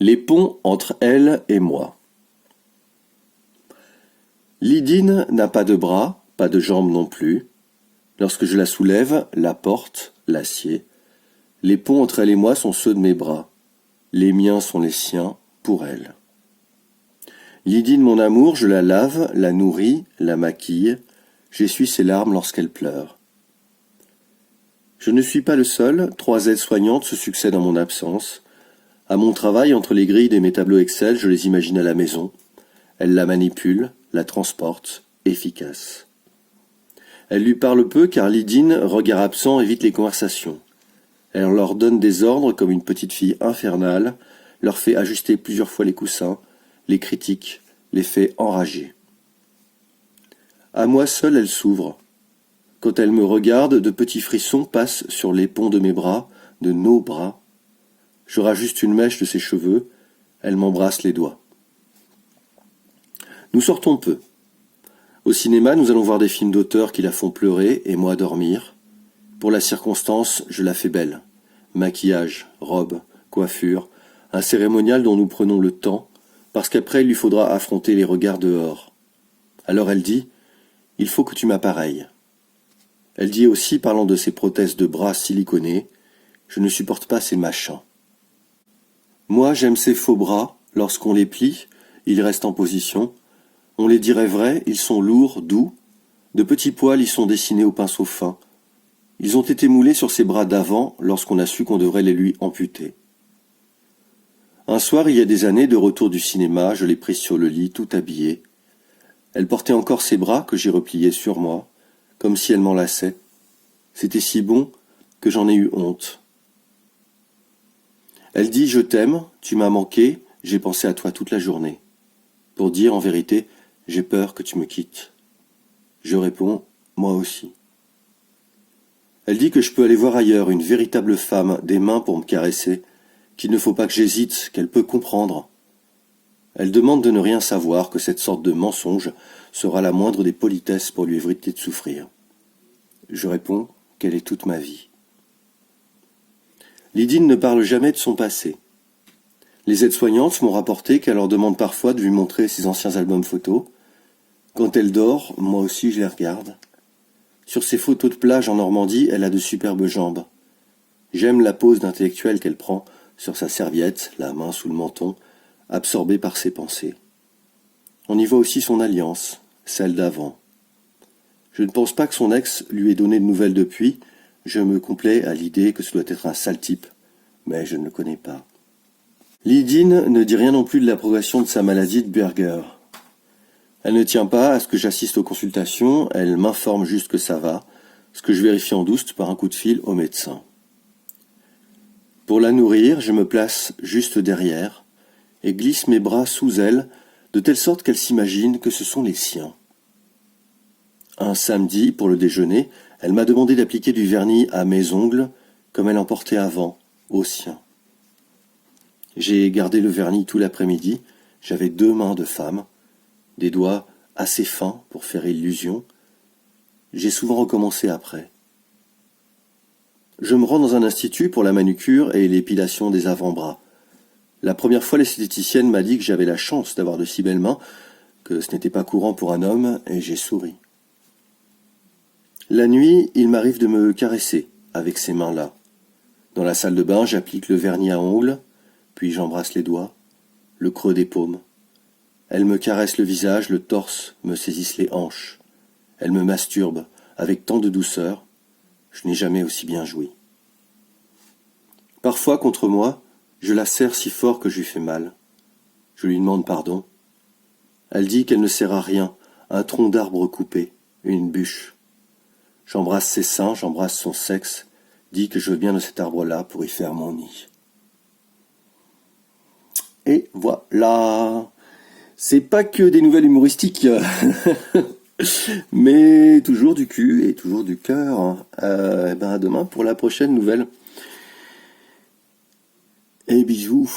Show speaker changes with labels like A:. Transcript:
A: Les ponts entre elle et moi. Lydine n'a pas de bras, pas de jambes non plus. Lorsque je la soulève, la porte, l'acier. Les ponts entre elle et moi sont ceux de mes bras. Les miens sont les siens pour elle. Lydine, mon amour, je la lave, la nourris, la maquille. J'essuie ses larmes lorsqu'elle pleure. Je ne suis pas le seul, 3 aides-soignantes se succèdent en mon absence. À mon travail, entre les grilles de mes tableaux Excel, je les imagine à la maison. Elles la manipulent, la transportent, efficace. Elle lui parle peu car Lydine, regard absent, évite les conversations. Elle leur donne des ordres comme une petite fille infernale, leur fait ajuster plusieurs fois les coussins, les critique, les fait enrager. À moi seule, elle s'ouvre. Quand elle me regarde, de petits frissons passent sur les ponts de mes bras, de nos bras. Je rajuste une mèche de ses cheveux, elle m'embrasse les doigts. Nous sortons peu. Au cinéma, nous allons voir des films d'auteurs qui la font pleurer et moi dormir. Pour la circonstance, je la fais belle. Maquillage, robe, coiffure, un cérémonial dont nous prenons le temps, parce qu'après il lui faudra affronter les regards dehors. Alors elle dit « Il faut que tu m'appareilles ». Elle dit aussi, parlant de ses prothèses de bras siliconés, « Je ne supporte pas ces machins ». Moi, j'aime ces faux bras, lorsqu'on les plie, ils restent en position. On les dirait vrais, ils sont lourds, doux. De petits poils y sont dessinés au pinceau fin. Ils ont été moulés sur ses bras d'avant lorsqu'on a su qu'on devrait les lui amputer. Un soir, il y a des années, de retour du cinéma, je l'ai prise sur le lit, tout habillée. Elle portait encore ses bras que j'ai repliés sur moi, comme si elle m'enlaçait. C'était si bon que j'en ai eu honte. Elle dit « Je t'aime, tu m'as manqué, j'ai pensé à toi toute la journée. » Pour dire, en vérité, « J'ai peur que tu me quittes. » Je réponds « Moi aussi. » Elle dit que je peux aller voir ailleurs une véritable femme, des mains pour me caresser, qu'il ne faut pas que j'hésite, qu'elle peut comprendre. Elle demande de ne rien savoir, que cette sorte de mensonge sera la moindre des politesses pour lui éviter de souffrir. Je réponds qu'elle est toute ma vie. Lydine ne parle jamais de son passé. Les aides-soignantes m'ont rapporté qu'elle leur demande parfois de lui montrer ses anciens albums photos. Quand elle dort, moi aussi je les regarde. Sur ses photos de plage en Normandie, elle a de superbes jambes. J'aime la pose d'intellectuel qu'elle prend sur sa serviette, la main sous le menton, absorbée par ses pensées. On y voit aussi son alliance, celle d'avant. Je ne pense pas que son ex lui ait donné de nouvelles depuis. Je me complais à l'idée que ce doit être un sale type, mais je ne le connais pas. Lydine ne dit rien non plus de la progression de sa maladie de Buerger. Elle ne tient pas à ce que j'assiste aux consultations, elle m'informe juste que ça va, ce que je vérifie en douce par un coup de fil au médecin. Pour la nourrir, je me place juste derrière et glisse mes bras sous elle, de telle sorte qu'elle s'imagine que ce sont les siens. Un samedi, pour le déjeuner, elle m'a demandé d'appliquer du vernis à mes ongles, comme elle en portait avant, aux siens. J'ai gardé le vernis tout l'après-midi, j'avais 2 mains de femme, des doigts assez fins pour faire illusion. J'ai souvent recommencé après. Je me rends dans un institut pour la manucure et l'épilation des avant-bras. La première fois, l'esthéticienne m'a dit que j'avais la chance d'avoir de si belles mains, que ce n'était pas courant pour un homme, et j'ai souri. La nuit, il m'arrive de me caresser avec ces mains-là. Dans la salle de bain, j'applique le vernis à ongles, puis j'embrasse les doigts, le creux des paumes. Elle me caresse le visage, le torse, me saisissent les hanches. Elle me masturbe avec tant de douceur, je n'ai jamais aussi bien joui. Parfois, contre moi, je la serre si fort que je lui fais mal. Je lui demande pardon. Elle dit qu'elle ne sert à rien, un tronc d'arbre coupé, une bûche. J'embrasse ses seins, j'embrasse son sexe, dis que je veux bien de cet arbre-là pour y faire mon nid. Et voilà. C'est pas que des nouvelles humoristiques, mais toujours du cul et toujours du cœur. À demain pour la prochaine nouvelle. Et bisous.